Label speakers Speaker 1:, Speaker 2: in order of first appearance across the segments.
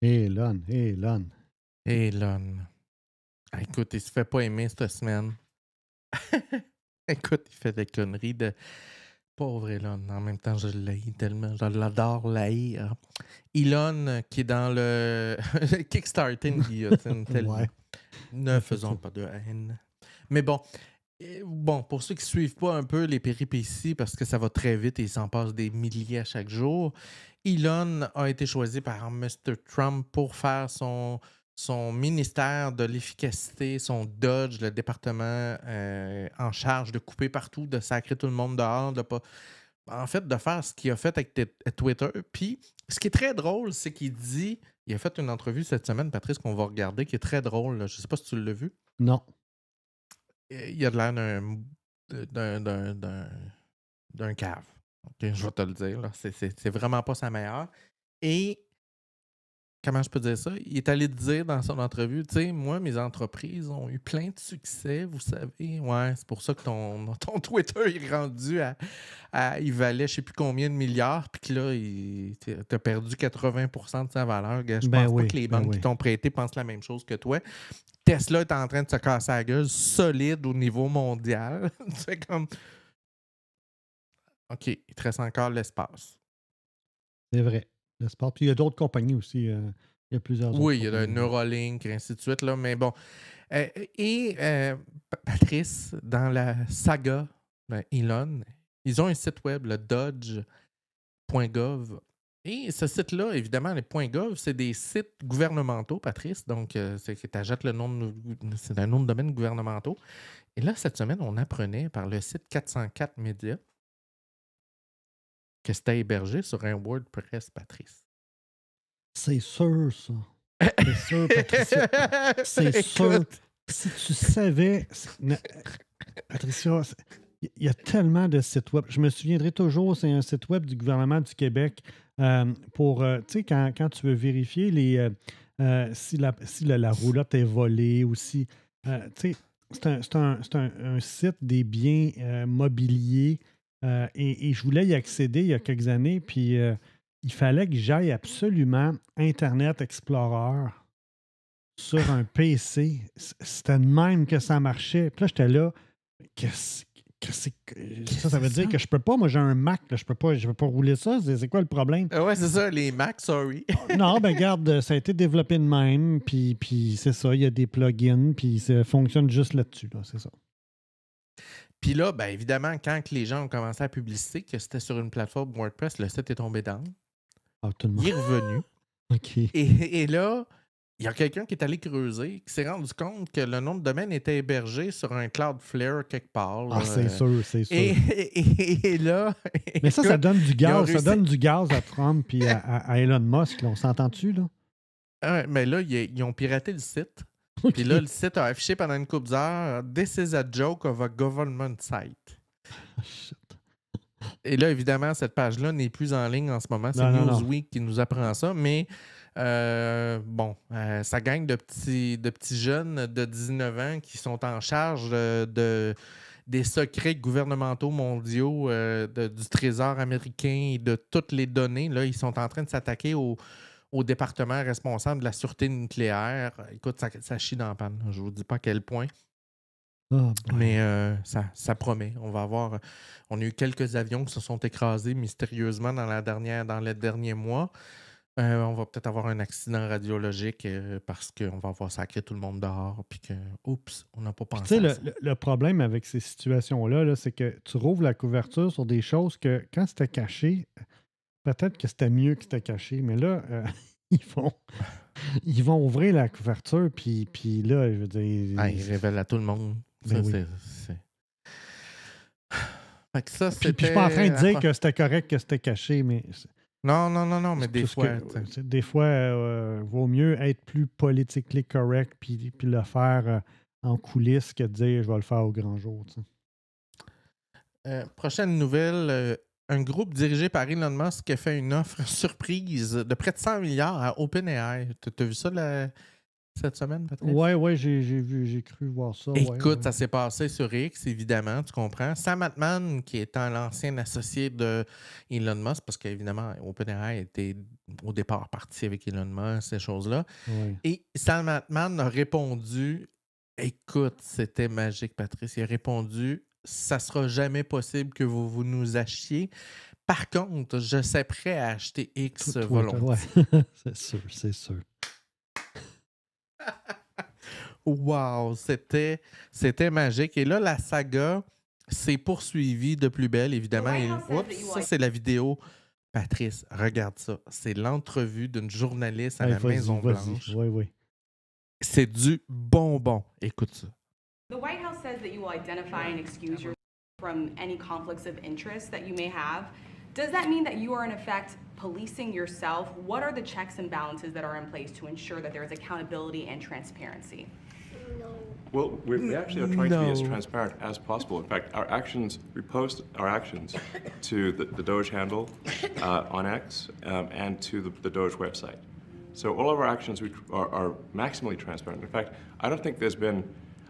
Speaker 1: Elon, Elon.
Speaker 2: Elon. Ah, écoute, il se fait pas aimer cette semaine. Écoute, il fait des conneries de pauvre Elon. En même temps, je l'haïs tellement. Je l'adore l'haïr. Elon, qui est dans le Kickstarter une guillotine tellement.
Speaker 1: Ouais,
Speaker 2: Ne faisons
Speaker 1: effectivement.
Speaker 2: pas de haine. Mais bon, bon, pour ceux qui suivent pas un peu les péripéties, parce que ça va très vite et il s'en passe des milliers à chaque jour, Elon a été choisi par Mr. Trump pour faire son ministère de l'efficacité, son Dodge, le département en charge de couper partout, de sacrer tout le monde dehors, de pas. En fait, de faire ce qu'il a fait avec Twitter. Puis, ce qui est très drôle, c'est qu'il dit. Il a fait une entrevue cette semaine, Patrice, qu'on va regarder, qui est très drôle, là. Je sais pas si tu l'as vu.
Speaker 1: Non.
Speaker 2: Il a de l'air d'un cave. Ok, je vais te le dire. Là. C'est vraiment pas sa meilleure. Et comment je peux dire ça? Il est allé dire dans son entrevue, tu sais, moi, mes entreprises ont eu plein de succès, vous savez. Ouais, c'est pour ça que ton Twitter est rendu il valait je sais plus combien de milliards, puis que là, t'as perdu 80% de sa valeur. Gars, je
Speaker 1: Ben
Speaker 2: pense pas
Speaker 1: oui,
Speaker 2: que les
Speaker 1: ben
Speaker 2: banques qui
Speaker 1: oui.
Speaker 2: t'ont prêté pensent la même chose que toi. Tesla est en train de se casser la gueule solide au niveau mondial. C'est comme, OK, il te reste encore l'espace.
Speaker 1: C'est vrai. Le sport. Puis il y a d'autres compagnies aussi. Il y a plusieurs autres
Speaker 2: Oui, il y a le
Speaker 1: compagnies.
Speaker 2: Neuralink et ainsi de suite, là, mais bon. Patrice, dans la saga Elon, ils ont un site web, le dodge.gov. Et ce site-là, évidemment, les .gov, c'est des sites gouvernementaux, Patrice. Donc, c'est que tu achètes c'est un nom de domaine gouvernementaux. Et là, cette semaine, on apprenait par le site 404 Média que c'était hébergé sur un WordPress, Patrice.
Speaker 1: C'est sûr, ça. C'est sûr, Patricia. C'est sûr.
Speaker 2: Écoute.
Speaker 1: Si tu savais. Patricia, il y a tellement de sites web. Je me souviendrai toujours, c'est un site web du gouvernement du Québec pour, tu sais, quand tu veux vérifier si la roulotte est volée ou si, tu sais, c'est un site des biens mobiliers et je voulais y accéder il y a quelques années, puis il fallait que j'aille absolument Internet Explorer sur un PC. C'était de même que ça marchait. Puis là, j'étais là. Qu'est-ce ça veut dire que je peux pas. Moi, j'ai un Mac. Là, je peux pas rouler ça. C'est quoi le problème?
Speaker 2: Ouais, c'est ça, les Macs, sorry.
Speaker 1: Non, ben regarde, ça a été développé de même. Puis c'est ça. Il y a des plugins. Puis ça fonctionne juste là-dessus. Là, c'est ça.
Speaker 2: Puis là, ben évidemment, quand les gens ont commencé à publier que c'était sur une plateforme WordPress, le site est tombé down.
Speaker 1: Ah, tout le monde.
Speaker 2: Il est revenu.
Speaker 1: OK.
Speaker 2: Et là, il y a quelqu'un qui est allé creuser, qui s'est rendu compte que le nom de domaine était hébergé sur un Cloudflare quelque part. Là,
Speaker 1: Ah, c'est sûr, c'est sûr.
Speaker 2: et là.
Speaker 1: Mais ça donne du gaz. Ça
Speaker 2: réussi.
Speaker 1: donne du gaz à Trump et à Elon Musk. Là. On s'entend-tu, là?
Speaker 2: Mais là, ils ont piraté le site.
Speaker 1: OK.
Speaker 2: Puis là, le site a affiché pendant une couple d'heures This is a joke of a government site.
Speaker 1: Ah, shit.
Speaker 2: Et là, évidemment, cette page-là n'est plus en ligne en ce moment. C'est
Speaker 1: Non.
Speaker 2: Newsweek qui nous apprend ça. Mais ça gagne de petits jeunes de 19 ans qui sont en charge des secrets gouvernementaux mondiaux du Trésor américain et de toutes les données. Là, ils sont en train de s'attaquer au département responsable de la sûreté nucléaire. Écoute, ça chie dans la panne. Je ne vous dis pas à quel point.
Speaker 1: Oh,
Speaker 2: Mais ça promet. On a eu quelques avions qui se sont écrasés mystérieusement dans les derniers mois. On va peut-être avoir un accident radiologique parce qu'on va avoir sacré tout le monde dehors. Puis que, oups, on n'a pas
Speaker 1: Puis, tu
Speaker 2: pensé
Speaker 1: sais,
Speaker 2: à ça.
Speaker 1: le problème avec ces situations-là, là, c'est que tu rouvres la couverture sur des choses que, quand c'était caché, peut-être que c'était mieux que c'était caché. Mais là, ils vont ouvrir la couverture, puis là, je veux dire.
Speaker 2: Ils révèlent à tout le monde.
Speaker 1: Ben
Speaker 2: Ça,
Speaker 1: oui.
Speaker 2: c'est... Fait que ça,
Speaker 1: Puis je suis pas en train de dire que c'était correct que c'était caché, mais.
Speaker 2: Non, mais des fois...
Speaker 1: Des fois, vaut mieux être plus politiquement correct puis le faire en coulisses que de dire je vais le faire au grand jour. Tu sais.
Speaker 2: Prochaine nouvelle, un groupe dirigé par Elon Musk a fait une offre surprise de près de 100 milliards à OpenAI. Tu as vu ça, cette semaine, Patrice?
Speaker 1: Ouais, j'ai cru voir ça.
Speaker 2: Écoute, ça s'est passé sur X, évidemment, tu comprends. Sam Altman, qui est l'ancien associé de Elon Musk, parce qu'évidemment, OpenAI était au départ parti avec Elon Musk, ces choses-là.
Speaker 1: Ouais.
Speaker 2: Et Sam Altman a répondu, écoute, c'était magique, Patrice. Il a répondu, ça sera jamais possible que vous nous achetiez. Par contre, je serais prêt à acheter X volontiers.
Speaker 1: Ouais. c'est sûr.
Speaker 2: Wow, c'était magique. Et là, la saga s'est poursuivie de plus belle, évidemment. Et, ça, c'est la vidéo. Patrice, regarde ça. C'est l'entrevue d'une journaliste à la Maison-Blanche.
Speaker 1: Oui.
Speaker 2: C'est du bonbon. Écoute ça.
Speaker 3: The White House says that you will identify and excuse yourself from any conflicts of interest that you may have. Does that mean that you are, in effect, policing yourself? What are the checks and balances that are in place to ensure that there is accountability and transparency?
Speaker 4: Well, we actually are trying to be as transparent as possible. In fact, we post our actions to the Doge handle on X and to the Doge website. So all of our actions are maximally transparent. In fact, I don't think there's been,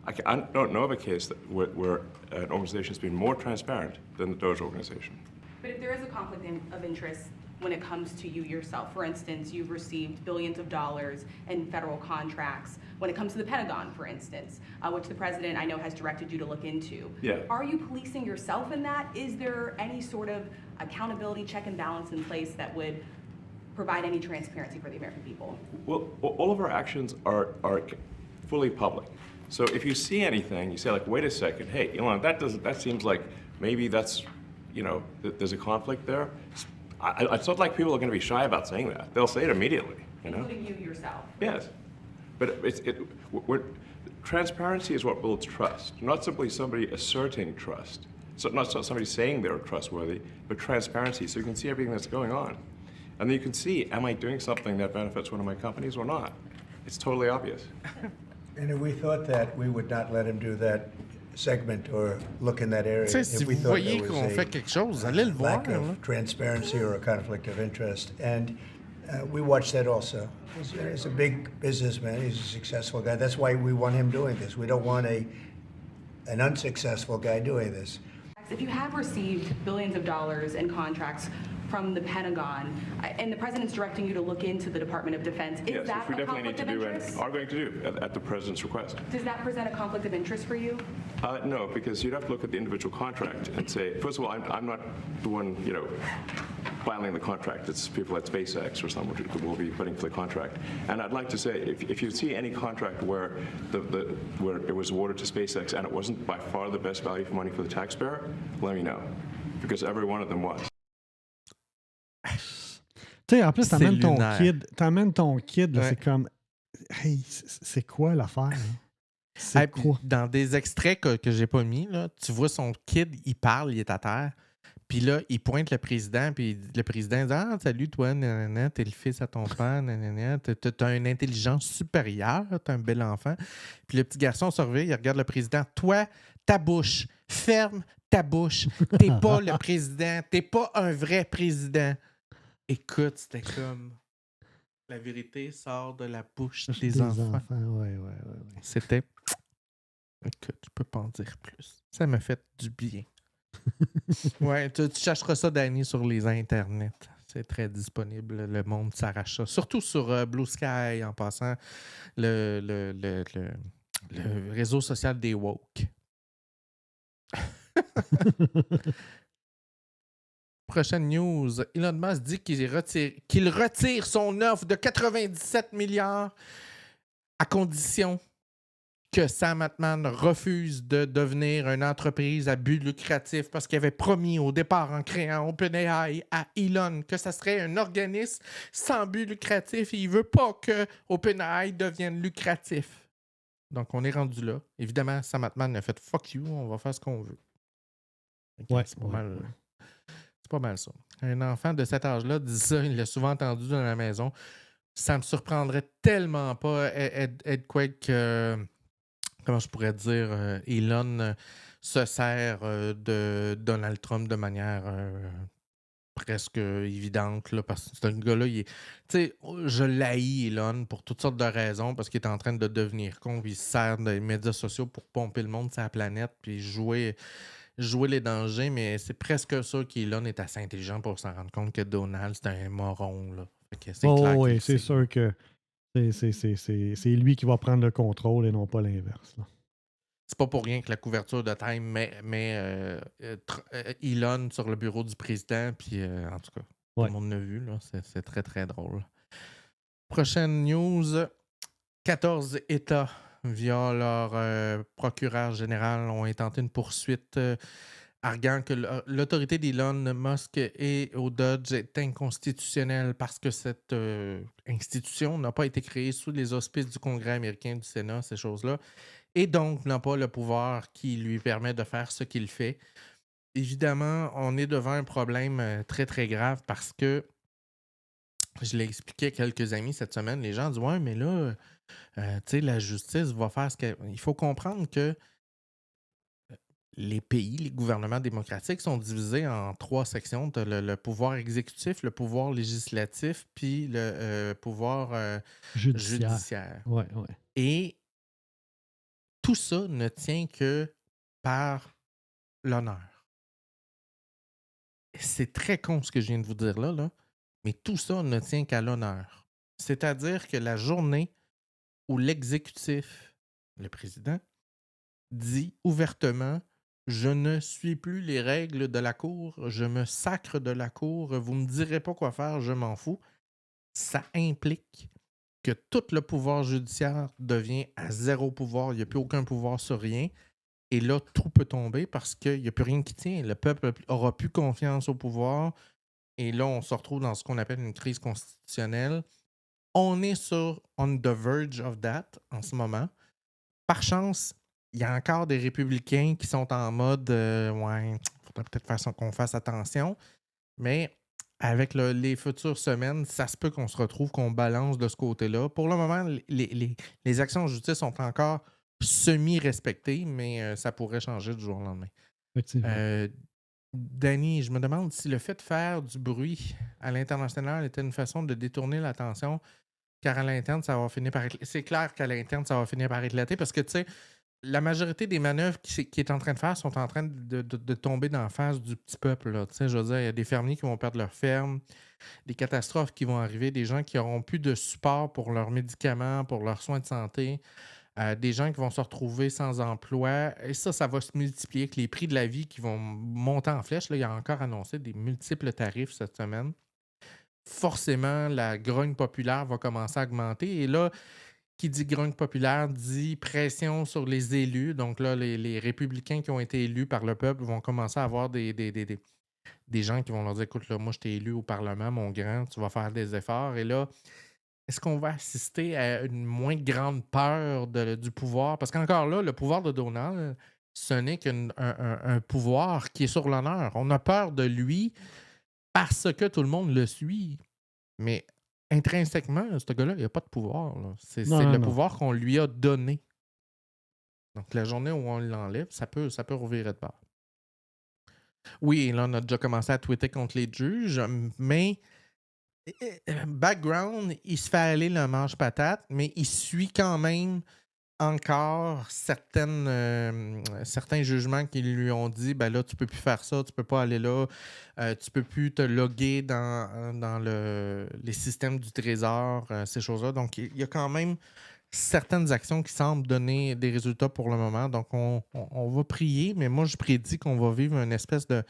Speaker 4: I don't know of a case where an organization has been more transparent than the Doge organization.
Speaker 3: But if there is a conflict of interest when it comes to you yourself, for instance, you've received billions of dollars in federal contracts, when it comes to the Pentagon, for instance, which the president, I know, has directed you to look into.
Speaker 4: Yeah.
Speaker 3: Are you policing yourself in that? Is there any sort of accountability check and balance in place that would provide any transparency for the American people?
Speaker 4: Well, all of our actions are fully public. So if you see anything, you say, like, wait a second, hey, Elon, that seems like maybe that's, there's a conflict there. It's not like people are going to be shy about saying that. They'll say it immediately,
Speaker 3: Including you yourself.
Speaker 4: Yes. But transparency is what builds trust, not simply somebody asserting trust. So not somebody saying they're trustworthy, but transparency, so you can see everything that's going on. And then you can see, am I doing something that benefits one of my companies or not? It's totally obvious.
Speaker 5: And if we thought that, we would not let him do that segment or look in that area.
Speaker 2: Si vous voyez qu'on fait quelque chose, allez le voir.
Speaker 5: Lack of transparency or a conflict of interest. And we watch that also. He's a big businessman. He's a successful guy. That's why we want him doing this. We don't want an unsuccessful guy doing this.
Speaker 3: If you have received billions of dollars in contracts from the Pentagon, and the president's directing you to look into the Department of Defense, is that
Speaker 4: we
Speaker 3: a
Speaker 4: definitely need
Speaker 3: conflict
Speaker 4: to
Speaker 3: of
Speaker 4: do
Speaker 3: interest?
Speaker 4: and are going to do at the president's request.
Speaker 3: Does that present a conflict of interest for you?
Speaker 4: No, because you'd have to look at the individual contract and say, first of all, I'm not the one, filing the contract. It's people at SpaceX or someone who will be putting for the contract. And I'd like to say, if you see any contract where where it was awarded to SpaceX and it wasn't by far the best value for money for the taxpayer, let me know, because every one of them was.
Speaker 1: Tu sais, en plus, t'amènes ton kid, là,
Speaker 2: Ouais.
Speaker 1: c'est comme, hey, c'est quoi l'affaire? Hein? C'est quoi?
Speaker 2: Dans des extraits que j'ai pas mis, là, tu vois son kid, il parle, il est à terre. Puis là, il pointe le président, puis le président dit « Ah, salut, toi, nanana, t'es le fils à ton père, nanana, t'as une intelligence supérieure, t'as un bel enfant. » Puis le petit garçon surveille, il regarde le président « Toi, ta bouche, ferme ta bouche, t'es pas le président, t'es pas un vrai président. » Écoute, c'était comme... La vérité sort de la bouche des enfants.
Speaker 1: Ouais.
Speaker 2: C'était... Écoute, je peux pas en dire plus. Ça m'a fait du bien. Ouais, tu chercheras ça, Danny, sur les internets. C'est très disponible. Le monde s'arrache ça. Surtout sur Blue Sky, en passant, le réseau social des woke. Prochaine news. Elon Musk dit qu'il retire son offre de 97 milliards à condition que Sam Altman refuse de devenir une entreprise à but lucratif parce qu'il avait promis au départ en créant OpenAI à Elon que ça serait un organisme sans but lucratif et il ne veut pas que OpenAI devienne lucratif. Donc, on est rendu là. Évidemment, Sam Altman a fait « fuck you, on va faire ce qu'on veut ».
Speaker 1: Ouais,
Speaker 2: c'est pas mal ça. Un enfant de cet âge-là dit ça, il l'a souvent entendu dans la maison. Ça me surprendrait tellement pas, Ed Quake, comment je pourrais dire, Elon se sert de Donald Trump de manière presque évidente, là, parce que c'est un gars-là, tu sais, je l'haïs, Elon, pour toutes sortes de raisons, parce qu'il est en train de devenir con, puis il se sert des médias sociaux pour pomper le monde sur la planète, puis jouer les dangers, mais c'est presque sûr qu'Elon est assez intelligent pour s'en rendre compte que Donald, c'est un moron, là. Fait que c'est clair
Speaker 1: oui,
Speaker 2: qu'il
Speaker 1: c'est
Speaker 2: sait.
Speaker 1: sûr que c'est lui qui va prendre le contrôle et non pas l'inverse. Là.
Speaker 2: C'est pas pour rien que la couverture de Time met Elon sur le bureau du président, puis en tout cas, tout le monde l'a vu, là. C'est très, très drôle. Prochaine news, 14 États, via leur procureur général, ont intenté une poursuite arguant que l'autorité d'Elon Musk et au Dodge est inconstitutionnelle parce que cette institution n'a pas été créée sous les auspices du Congrès américain, du Sénat, ces choses-là, et donc n'a pas le pouvoir qui lui permet de faire ce qu'il fait. Évidemment, on est devant un problème très, très grave parce que, je l'ai expliqué à quelques amis cette semaine, les gens disent « Ouais, mais là, tu sais, la justice va faire ce qu'elle... » Il faut comprendre que les pays, les gouvernements démocratiques sont divisés en 3 sections. Tu as le pouvoir exécutif, le pouvoir législatif, puis le pouvoir judiciaire.
Speaker 1: Ouais.
Speaker 2: Et tout ça ne tient que par l'honneur. C'est très con ce que je viens de vous dire là, mais tout ça ne tient qu'à l'honneur. C'est-à-dire que la journée où l'exécutif, le président, dit ouvertement « Je ne suis plus les règles de la cour, je me sacre de la cour, vous ne me direz pas quoi faire, je m'en fous », ça implique que tout le pouvoir judiciaire devient à zéro pouvoir, il n'y a plus aucun pouvoir sur rien. Et là, tout peut tomber parce qu'il n'y a plus rien qui tient. Le peuple aura plus confiance au pouvoir. Et là, on se retrouve dans ce qu'on appelle une crise constitutionnelle. On est on the verge of that en ce moment. Par chance, il y a encore des républicains qui sont en mode ouais, il faudrait peut-être qu'on fasse attention. Mais avec les futures semaines, ça se peut qu'on se retrouve, qu'on balance de ce côté-là. Pour le moment, les actions de justice sont encore semi-respectées, mais ça pourrait changer du jour au lendemain. Danny, je me demande si le fait de faire du bruit à l'international était une façon de détourner l'attention, car à l'interne, ça va finir par éclater. C'est clair qu'à l'interne, ça va finir par éclater parce que, tu sais, la majorité des manœuvres qu'il est en train de faire sont en train de tomber dans la face du petit peuple. Tu sais, je veux dire, il y a des fermiers qui vont perdre leur ferme, des catastrophes qui vont arriver, des gens qui n'auront plus de support pour leurs médicaments, pour leurs soins de santé, des gens qui vont se retrouver sans emploi. Et ça va se multiplier avec les prix de la vie qui vont monter en flèche. Là, il y a encore annoncé des multiples tarifs cette semaine. Forcément, la grogne populaire va commencer à augmenter. Et là, qui dit grogne populaire dit pression sur les élus. Donc là, les républicains qui ont été élus par le peuple vont commencer à avoir des gens qui vont leur dire « Écoute, là, moi, je t'ai élu au Parlement, mon grand, tu vas faire des efforts. » Et là, est-ce qu'on va assister à une moins grande peur du pouvoir? Parce qu'encore là, le pouvoir de Donald, ce n'est qu'un pouvoir qui est sur l'honneur. On a peur de lui parce que tout le monde le suit. Mais intrinsèquement, ce gars-là, il n'a pas de pouvoir. Là. C'est le pouvoir qu'on lui a donné. Donc, la journée où on l'enlève, ça peut revirer de bord. Oui, là, on a déjà commencé à tweeter contre les juges, mais background, il se fait aller le manche-patate, mais il suit quand même encore certains jugements qui lui ont dit ben là, tu peux plus faire ça, tu peux pas aller là, tu peux plus te loguer dans les systèmes du Trésor, ces choses-là. Donc, il y a quand même certaines actions qui semblent donner des résultats pour le moment. Donc, on va prier, mais moi, je prédis qu'on va vivre une espèce de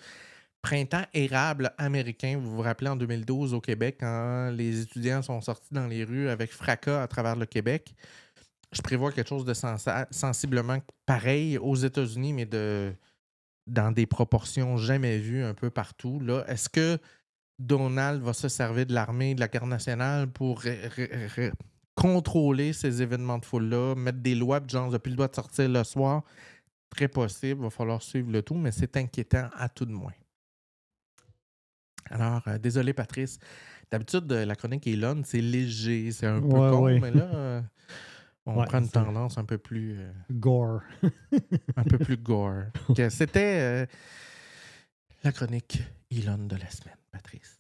Speaker 2: printemps érable américain. Vous vous rappelez en 2012 au Québec, quand les étudiants sont sortis dans les rues avec fracas à travers le Québec. Je prévois quelque chose de sensiblement pareil aux États-Unis, mais dans des proportions jamais vues un peu partout. Là, est-ce que Donald va se servir de l'armée et de la Garde nationale pour contrôler ces événements de foule-là, mettre des lois, genre, n'a plus le droit de sortir le soir? Très possible, il va falloir suivre le tout, mais c'est inquiétant à tout de moins. Alors, désolé Patrice. D'habitude, la chronique Elon, c'est léger, c'est un peu con, mais là... on prend une tendance un peu plus...
Speaker 1: gore.
Speaker 2: un peu plus gore. C'était la chronique Elon de la semaine. Patrice.